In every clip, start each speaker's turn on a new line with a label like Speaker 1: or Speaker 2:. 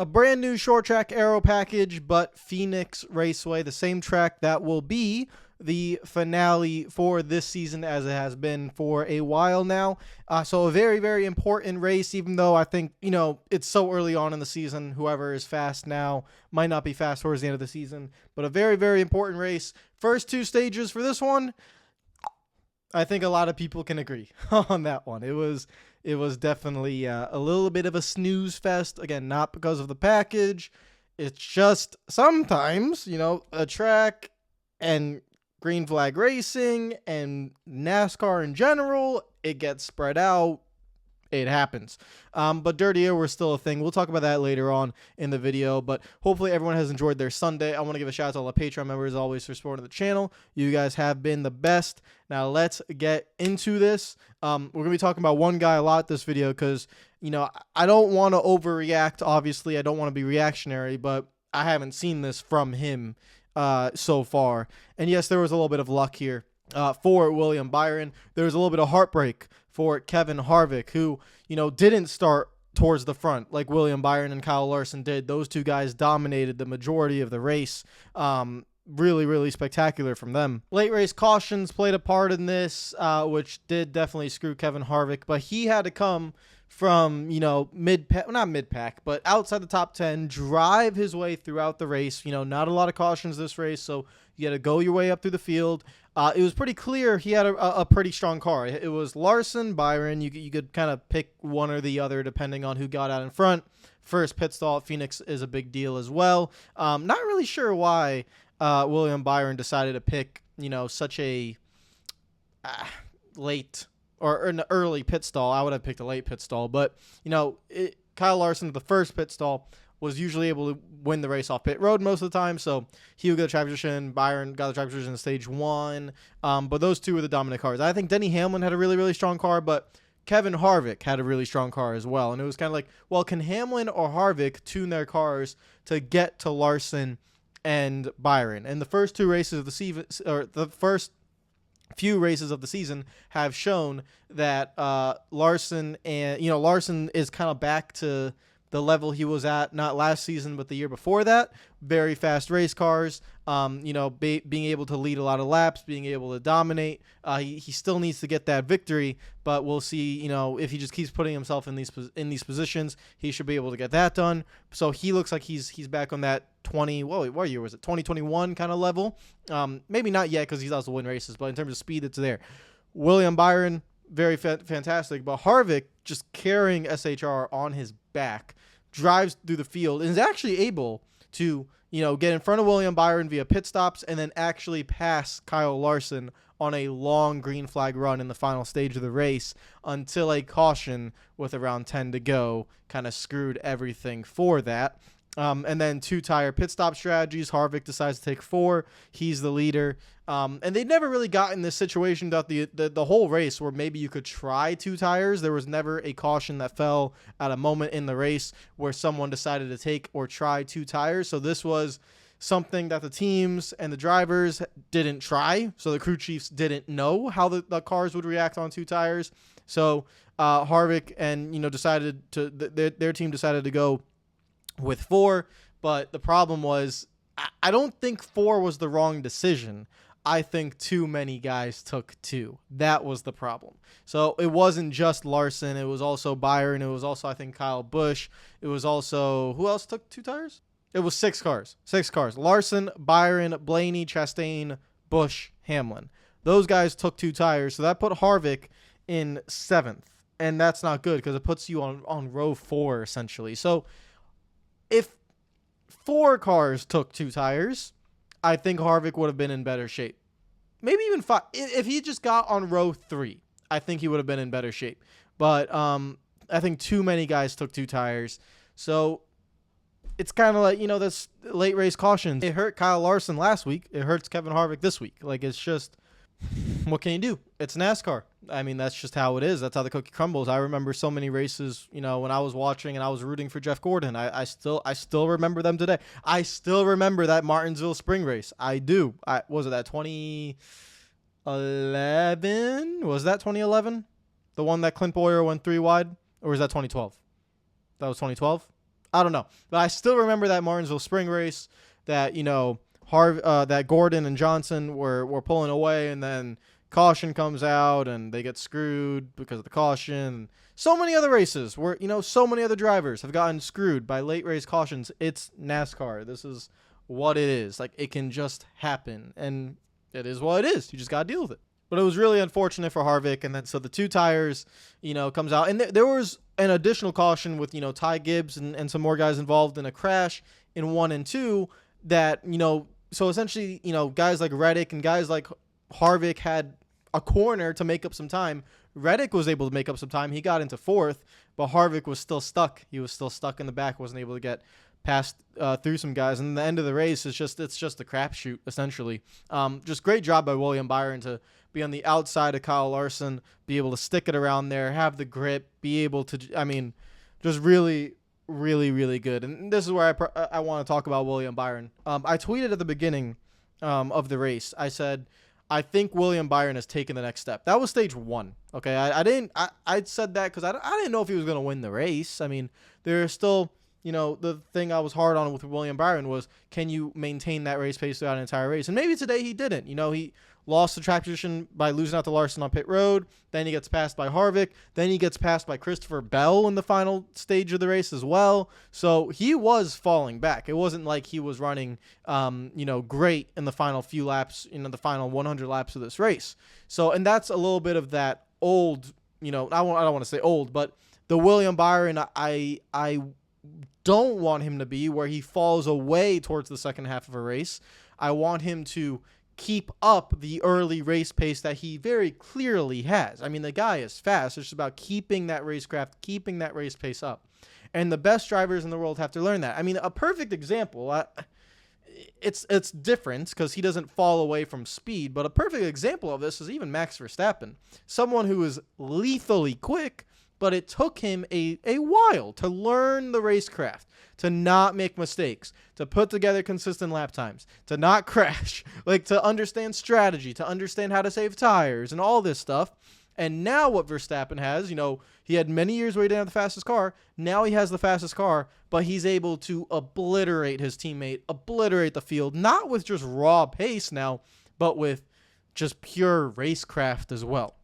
Speaker 1: A brand new short track aero package, but Phoenix Raceway, the same track that will be the finale for this season as it has been for a while now. So a very, very important race, even though I think, it's so early on in the season. Whoever is fast now might not be fast towards the end of the season, but a very, very important race. First two stages for this one, I think a lot of people can agree on that one. It was definitely a little bit of a snooze fest. Again, not because of the package. It's just sometimes, a track and green flag racing and NASCAR in general, it gets spread out. It happens. But dirty air was still a thing. We'll talk about that later on in the video. But hopefully everyone has enjoyed their Sunday. I want to give a shout out to all the Patreon members always for supporting the channel. You guys have been the best. Now let's get into this. We're going to be talking about one guy a lot this video because, I don't want to overreact. Obviously, I don't want to be reactionary, but I haven't seen this from him so far. And yes, there was a little bit of luck here for William Byron. There was a little bit of heartbreak for Kevin Harvick, who, didn't start towards the front like William Byron and Kyle Larson did. Those two guys dominated the majority of the race. Really, really spectacular from them. Late race cautions played a part in this, which did definitely screw Kevin Harvick, but he had to come from, not mid-pack, but outside the top 10, drive his way throughout the race. Not a lot of cautions this race, so you got to go your way up through the field. It was pretty clear he had a pretty strong car. It was Larson, Byron. You could kind of pick one or the other depending on who got out in front. First pit stall at Phoenix is a big deal as well. Not really sure why William Byron decided to pick, such a late or an early pit stall. I would have picked a late pit stall, but Kyle Larson at the first pit stall was usually able to win the race off pit road most of the time, so he would get the track position. Byron got the track position in stage one, but those two were the dominant cars. I think Denny Hamlin had a really, really strong car, but Kevin Harvick had a really strong car as well, and it was kind of like, well, can Hamlin or Harvick tune their cars to get to Larson and Byron? And the first two races of the season, or the first few races of the season, have shown that Larson is kind of back to the level he was at, not last season, but the year before that. Very fast race cars, being able to lead a lot of laps, being able to dominate. He still needs to get that victory, but we'll see, if he just keeps putting himself in these positions, he should be able to get that done. So he looks like he's back on that what year was it? 2021 kind of level. Maybe not yet because he's also win races, but in terms of speed, it's there. William Byron, very fantastic, but Harvick just carrying SHR on his back, drives through the field and is actually able to, get in front of William Byron via pit stops and then actually pass Kyle Larson on a long green flag run in the final stage of the race until a caution with around 10 to go kind of screwed everything for that. And then two tire pit stop strategies. Harvick decides to take 4. He's the leader. And they never really got in this situation throughout the whole race where maybe you could try 2 tires. There was never a caution that fell at a moment in the race where someone decided to take or try 2 tires. So this was something that the teams and the drivers didn't try. So the crew chiefs didn't know how the cars would react on 2 tires. So Harvick and their team decided to go with 4, but the problem was I don't think 4 was the wrong decision. I think too many guys took 2. That was the problem. So it wasn't just Larson. It was also Byron. It was also, I think, Kyle Busch. It was also, who else took 2 tires? It was 6 cars. 6 cars. Larson, Byron, Blaney, Chastain, Busch, Hamlin. Those guys took 2 tires. So that put Harvick in 7th. And that's not good because it puts you on row 4, essentially. So if 4 cars took 2 tires, I think Harvick would have been in better shape. Maybe even 5. If he just got on row 3, I think he would have been in better shape. But I think too many guys took 2 tires. So it's kind of like, this late race caution. It hurt Kyle Larson last week. It hurts Kevin Harvick this week. Like, it's just, what can you do? It's NASCAR. I mean, that's just how it is. That's how the cookie crumbles. I remember so many races, when I was watching and I was rooting for Jeff Gordon. I still remember them today. I still remember that Martinsville spring race. I do. Was it that 2011? Was that 2011? The one that Clint Boyer went 3 wide? Or was that 2012? That was 2012? I don't know. But I still remember that Martinsville spring race that, that Gordon and Johnson were pulling away, and then caution comes out and they get screwed because of the caution. So many other races where, so many other drivers have gotten screwed by late race cautions. It's NASCAR. This is what it is. Like, it can just happen, and it is what it is. You just got to deal with it. But it was really unfortunate for Harvick, and then so the 2 tires, comes out. And there was an additional caution with, Ty Gibbs and some more guys involved in a crash in 1 and 2 that, so essentially, guys like Reddick and guys like Harvick had a corner to make up some time. Reddick was able to make up some time. He got into 4th, but Harvick was still stuck. He was still stuck in the back, wasn't able to get past through some guys. And the end of the race is it's just a crapshoot, essentially. Just great job by William Byron to be on the outside of Kyle Larson, be able to stick it around there, have the grip, be able to, just really, really, really good. And this is where I want to talk about William Byron. I tweeted at the beginning of the race. I said, I think William Byron has taken the next step. That was stage 1. Okay. I said that because I didn't know if he was going to win the race. I mean, there's still, the thing I was hard on with William Byron was, can you maintain that race pace throughout an entire race? And maybe today he didn't. He lost the track position by losing out to Larson on pit road. Then he gets passed by Harvick. Then he gets passed by Christopher Bell in the final stage of the race as well. So he was falling back. It wasn't like he was running, great in the final few laps, the final 100 laps of this race. So, and that's a little bit of that old, I don't want to say old, but the William Byron I don't want him to be where he falls away towards the second half of a race. I want him to keep up the early race pace that he very clearly has. I mean, the guy is fast. It's just about keeping that racecraft, keeping that race pace up. And the best drivers in the world have to learn that. I mean, a perfect example, it's different because he doesn't fall away from speed, but a perfect example of this is even Max Verstappen, someone who is lethally quick, but it took him a while to learn the racecraft, to not make mistakes, to put together consistent lap times, to not crash, to understand strategy, to understand how to save tires and all this stuff. And now what Verstappen has, he had many years where he didn't have the fastest car. Now he has the fastest car, but he's able to obliterate his teammate, obliterate the field, not with just raw pace now, but with just pure racecraft as well.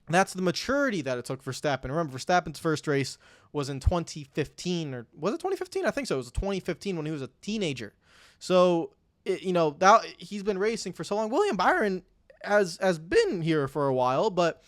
Speaker 1: That's the maturity that it took Verstappen. Remember, Verstappen's first race was in 2015, or was it 2015? I think so. It was 2015 when he was a teenager. So, that he's been racing for so long. William Byron has been here for a while, but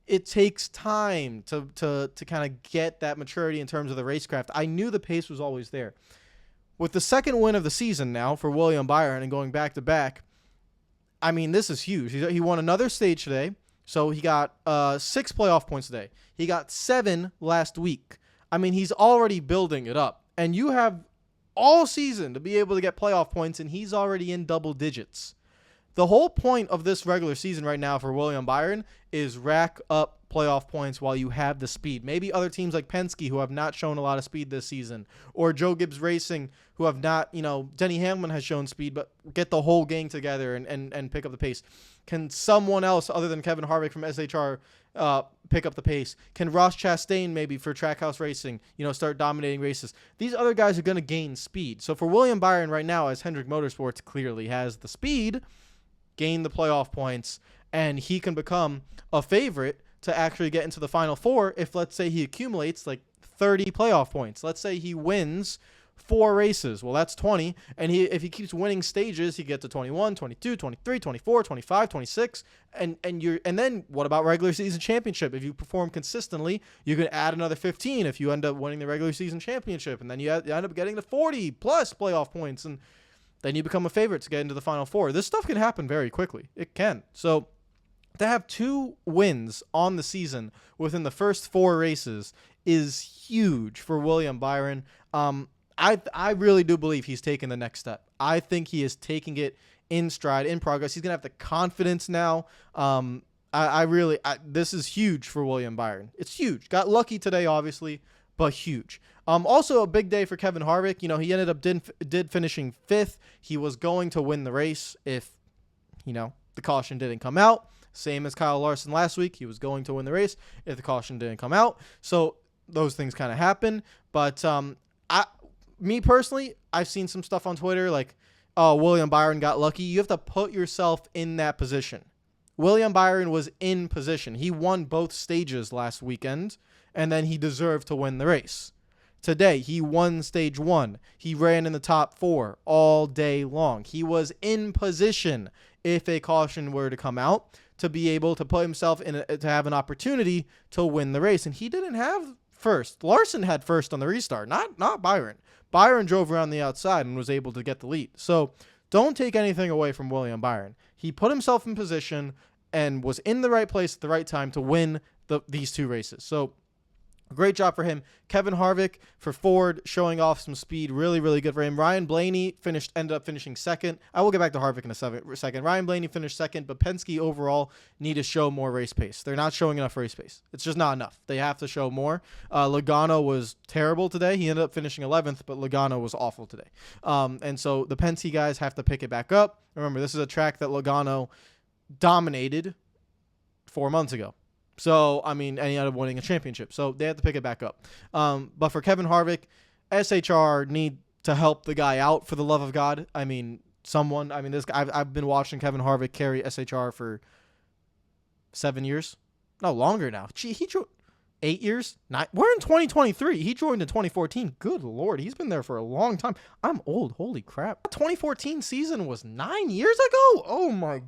Speaker 1: it takes time to kind of get that maturity in terms of the racecraft. I knew the pace was always there. With the second win of the season now for William Byron and going back to back, I mean, this is huge. He won another stage today. So he got 6 playoff points today. He got 7 last week. I mean, he's already building it up. And you have all season to be able to get playoff points, and he's already in double digits. The whole point of this regular season right now for William Byron is rack up playoff points while you have the speed. Maybe other teams like Penske, who have not shown a lot of speed this season, or Joe Gibbs Racing, who have not, Denny Hamlin has shown speed, but get the whole gang together and pick up the pace. Can someone else other than Kevin Harvick from SHR pick up the pace? Can Ross Chastain maybe for Trackhouse Racing, start dominating races? These other guys are going to gain speed. So for William Byron right now, as Hendrick Motorsports clearly has the speed, gain the playoff points, and he can become a favorite to actually get into the Final Four if, let's say, he accumulates 30 playoff points. Let's say he wins 4 races. Well, that's 20. And if he keeps winning stages, he gets to 21, 22, 23, 24, 25, 26. And then what about regular season championship? If you perform consistently, you can add another 15 if you end up winning the regular season championship. And then you end up getting to 40 plus playoff points. And then you become a favorite to get into the Final Four. This stuff can happen very quickly. It can. So to have 2 wins on the season within the first 4 races is huge for William Byron. I really do believe he's taking the next step. I think he is taking it in stride, in progress. He's going to have the confidence now. This is huge for William Byron. It's huge. Got lucky today, obviously, but huge. Also a big day for Kevin Harvick. He ended up did finishing 5th. He was going to win the race if, the caution didn't come out. Same as Kyle Larson last week. He was going to win the race if the caution didn't come out. So those things kind of happen. But Me personally, I've seen some stuff on Twitter like, oh, William Byron got lucky. You have to put yourself in that position. William Byron was in position. He won both stages last weekend, and then he deserved to win the race. Today, he won stage 1. He ran in the top 4 all day long. He was in position if a caution were to come out to be able to put himself in to have an opportunity to win the race. And he didn't have first. Larson had first on the restart, not Byron. Byron drove around the outside and was able to get the lead. So don't take anything away from William Byron. He put himself in position and was in the right place at the right time to win these 2 races. So great job for him. Kevin Harvick for Ford showing off some speed. Really, really good for him. Ryan Blaney ended up finishing second. I will get back to Harvick in a second. Ryan Blaney finished second, but Penske overall need to show more race pace. They're not showing enough race pace. It's just not enough. They have to show more. Logano was terrible today. He ended up finishing 11th, but Logano was awful today. And so the Penske guys have to pick it back up. Remember, this is a track that Logano dominated 4 months ago. So, I mean, and he ended up winning a championship. So they have to pick it back up. But for Kevin Harvick, SHR need to help the guy out for the love of God. I mean, this guy, I've been watching Kevin Harvick carry SHR for 7 years. No, longer now. Gee, he 8 years? We're in 2023. He joined in 2014. Good Lord. He's been there for a long time. I'm old. Holy crap. The 2014 season was 9 years ago? Oh my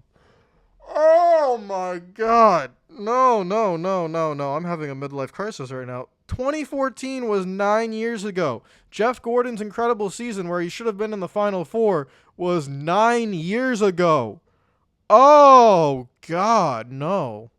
Speaker 1: God. No. I'm having a midlife crisis right now. 2014 was 9 years ago. Jeff Gordon's incredible season where he should have been in the Final Four was 9 years ago. Oh, God, no.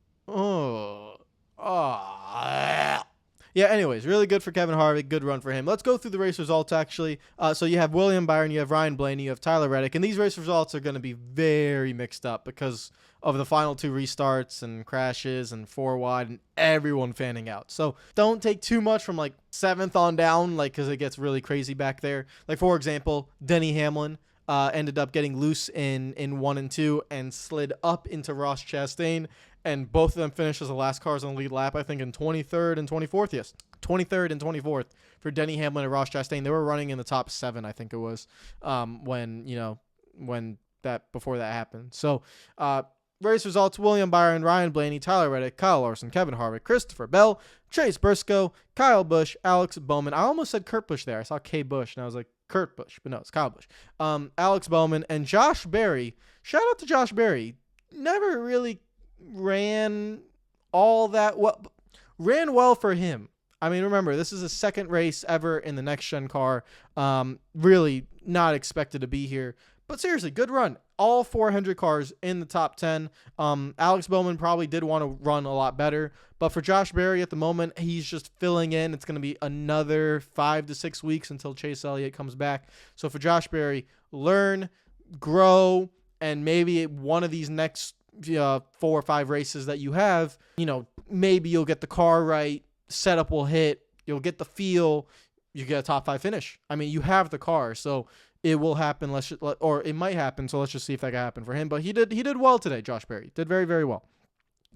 Speaker 1: Yeah, anyways, really good for Kevin Harvick. Good run for him. Let's go through the race results, actually. So you have William Byron, you have Ryan Blaney, you have Tyler Reddick, and these race results are going to be very mixed up because of the final 2 restarts and crashes and 4 wide and everyone fanning out. So don't take too much from like 7th on down, like because it gets really crazy back there. Like, for example, Denny Hamlin ended up getting loose in 1 and 2 and slid up into Ross Chastain. And both of them finished as the last cars on the lead lap, I think, in 23rd and 24th. Yes, 23rd and 24th for Denny Hamlin and Ross Chastain. They were running in the top 7, I think it was, before that happened. So, race results: William Byron, Ryan Blaney, Tyler Reddick, Kyle Larson, Kevin Harvick, Christopher Bell, Chase Briscoe, Kyle Busch, Alex Bowman. I almost said Kurt Busch there. I saw K. Busch, and I was like, Kurt Busch, but no, it's Kyle Busch. Alex Bowman and Josh Berry. Shout out to Josh Berry. Never really ran all that well. Ran well for him. I mean, remember, this is his 2nd race ever in the next-gen car. Really not expected to be here. But seriously, good run. All 400 cars in the top 10. Alex Bowman probably did want to run a lot better. But for Josh Berry at the moment, he's just filling in. It's going to be another 5 to 6 weeks until Chase Elliott comes back. So for Josh Berry, learn, grow, and maybe one of these next 4 or 5 races that you have, maybe you'll get the car right, setup will hit, you'll get the feel, you get a top 5 finish. I mean, you have the car, so it will happen. Or it might happen. So let's just see if that can happen for him. But he did well today. Josh Berry did very, very well.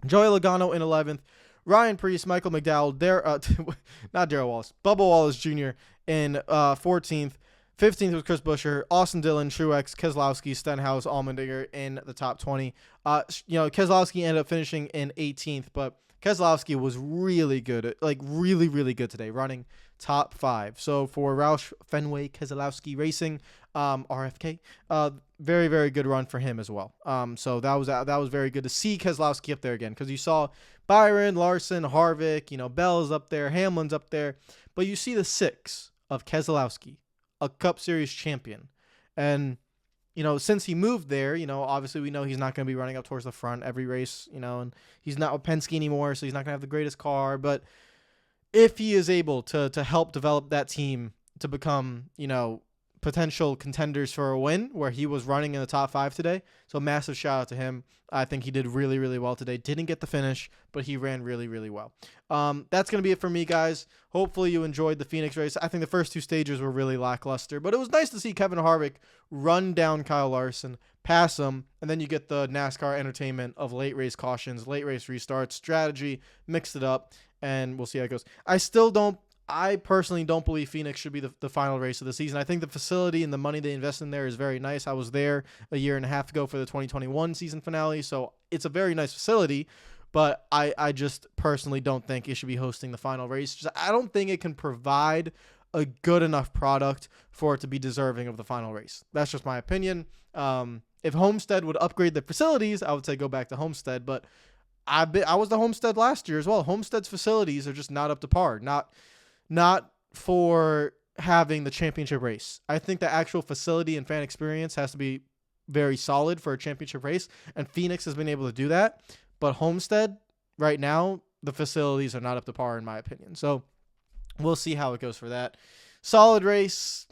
Speaker 1: Joey Logano in 11th, Ryan Preece, Michael McDowell, not Darrell Wallace, Bubba Wallace Jr. in 14th. 15th was Chris Buescher, Austin Dillon, Truex, Keselowski, Stenhouse, Allmendinger in the top 20. Keselowski ended up finishing in 18th, but Keselowski was really good, like really, really good today, running top 5. So for Roush Fenway Keselowski Racing, RFK, very, very good run for him as well. So that was very good to see Keselowski up there again, because you saw Byron, Larson, Harvick, Bell's up there, Hamlin's up there, but you see the 6 of Keselowski, a Cup Series champion. And, since he moved there, obviously we know he's not going to be running up towards the front every race, and he's not with Penske anymore, so he's not going to have the greatest car. But if he is able to help develop that team to become, potential contenders for a win, where he was running in the top 5 today. So massive shout out to him. I think he did really, really well today. Didn't get the finish, but he ran really, really well. That's going to be it for me, guys. Hopefully you enjoyed the Phoenix race. I think the first 2 stages were really lackluster, but it was nice to see Kevin Harvick run down Kyle Larson, pass him, and then you get the NASCAR entertainment of late race cautions, late race restarts, strategy, mixed it up, and we'll see how it goes. I still don't I personally don't believe Phoenix should be the final race of the season. I think the facility and the money they invest in there is very nice. I was there a year and a half ago for the 2021 season finale, so it's a very nice facility, but I just personally don't think it should be hosting the final race. Just, I don't think it can provide a good enough product for it to be deserving of the final race. That's just my opinion. If Homestead would upgrade the facilities, I would say go back to Homestead, but I was the Homestead last year as well. Homestead's facilities are just not up to par. Not for having the championship race. I think the actual facility and fan experience has to be very solid for a championship race, and Phoenix has been able to do that. But Homestead, right now, the facilities are not up to par in my opinion. So we'll see how it goes for that. Solid race.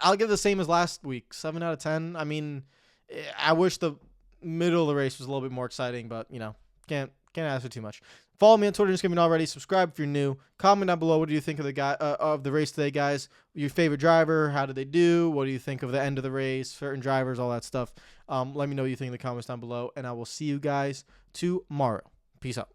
Speaker 1: I'll give the same as last week, 7 out of 10. I mean, I wish the middle of the race was a little bit more exciting, but can't ask for too much. Follow me on Twitter, just already. Subscribe if you're new. Comment down below. What do you think of the race today, guys? Your favorite driver? How did they do? What do you think of the end of the race? Certain drivers, all that stuff. Let me know what you think in the comments down below, and I will see you guys tomorrow. Peace out.